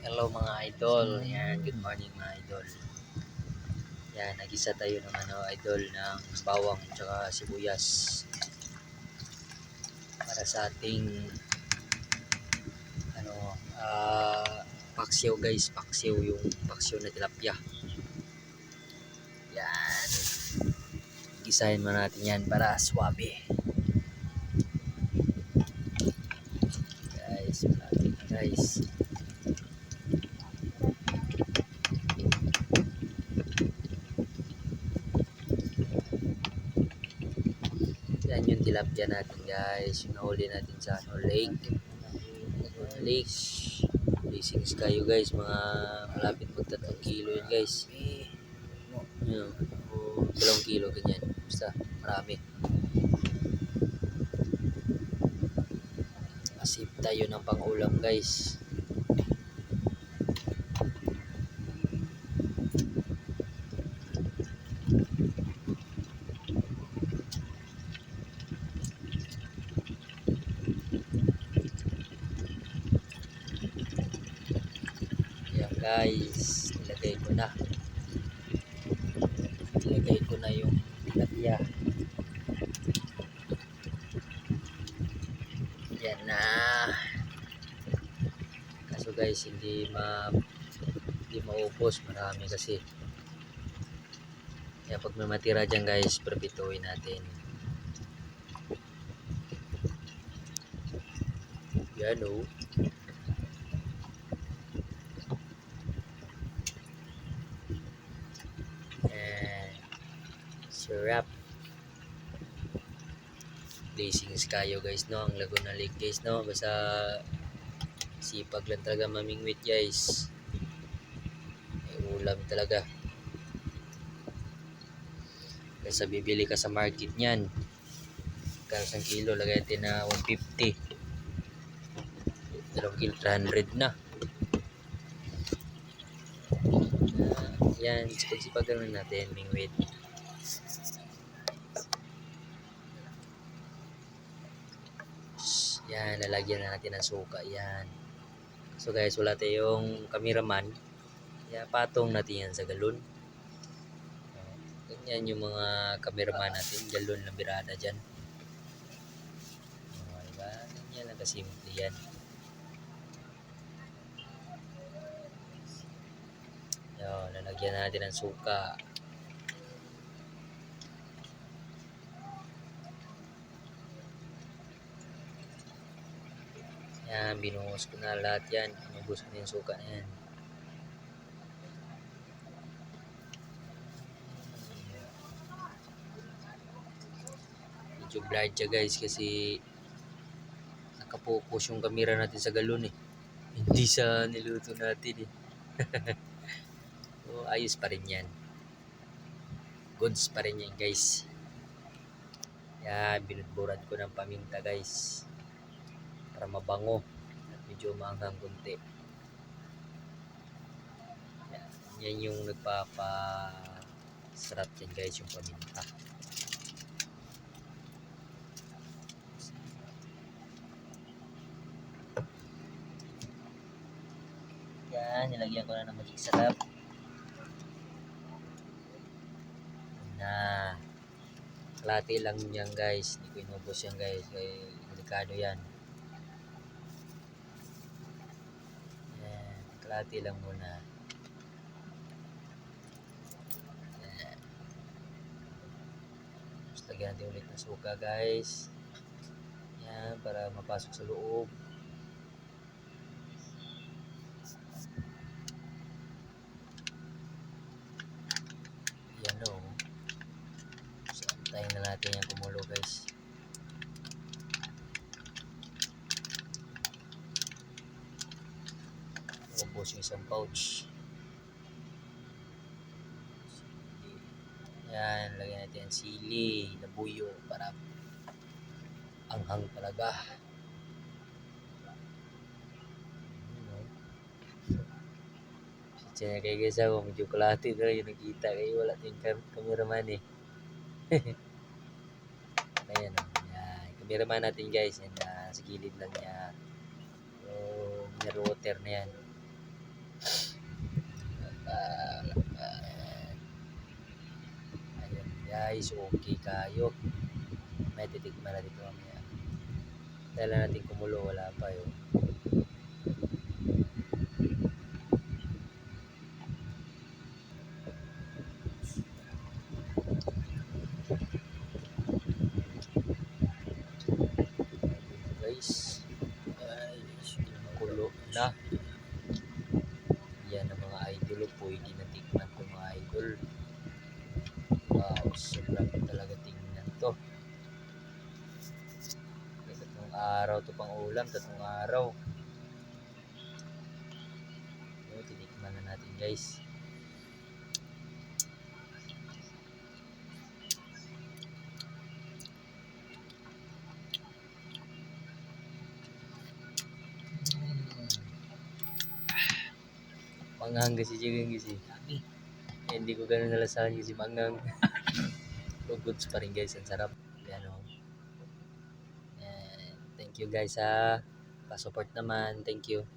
Hello mga idol, yan, good morning mga idol. Yan, nagisa tayo ng idol ng bawang at sibuyas para sa ating paksiw guys, yung paksiw na tilapia. Yan, gisahin mo natin yan para swabe. Guys, malapit na guys. Yan yung tilapia natin guys, yung nahuli natin sa lake. Blessings kayo guys, mga malapit mag 3 kilo yun guys. Yun, o 2 kilo ganyan, basta marami. Masip tayo ng pang-ulam guys. Yan guys, nilagay ko na yung tilapia. Yan na. Kaso guys, hindi maubos, marami kasi. Kaya pag may matira dyan guys, prepituin natin. Yan o. Sarap. Blessings kayo guys, no? Ang Laguna Lake guys, no? Basta sipag lang talaga mamingwit guys. May ulam talaga. Kaysa bibili ka sa market niyan, kaya 1 kilo lagay natin na 150. 2 kilo 300 na. Yan, sipag lang natin mingwit. Yan, lalagyan na natin ng suka. Yan. So guys, wala tayong cameraman. Kaya patong natin yan sa galon. Ganyan yung mga cameraman natin. Galon na birada dyan. Diba? Ganyan lang kasimple yan. Yan, lalagyan natin ng suka. Yan, binuhos ko na lahat yan. Inubos ko na yung suka na yan. Medyo blurred siya guys kasi nakapokus yung camera natin sa galon eh. Hindi sa niluto natin eh. So, ayos pa rin yan. Goods pa rin yan guys. Yan, binudburan ko ng paminta guys. Para mabango at medyo maanghang kunti. Yan yung nagpapasarap yan guys, yung paminta. Yan, nilagyan ko na ng magic sarap na kalahati lang yan guys. Hindi ko inubos yan guys, kaya delikado yan. Yan, kalahati lang muna. Lagyan natin ulit ng suka guys. Yan, para mapasok sa loob. Yan o. So, antayin na natin yung kumulo guys. Ubos yung isang pouch. Yan, lagyan natin ang sili, labuyo para anghang talaga. Siya kayo guys ako, medyo kalahati na yung nakita kayo, wala tayong cameraman eh. Ayan o, yan, cameraman natin guys, yan, sa gilid lang niya yung mineral water na yan. Ayan guys, okay kayo. May titikman na dito mamaya. Dahil na natin kumulo, wala pa yun. Guys, ay, kulo na. Yan ang mga idol, pwede na tikman ko mga idol. Wow, sobrang talaga tingnan to. May 3 araw to pang ulam, 3 araw. So, tinikman na natin guys. Manghang kasi chicken kasi. Hindi ko ganun nalasahan kasi manghang. So, goods pa rin guys, ang sarap. Yan o. And thank you guys ha. Pa-support naman, thank you.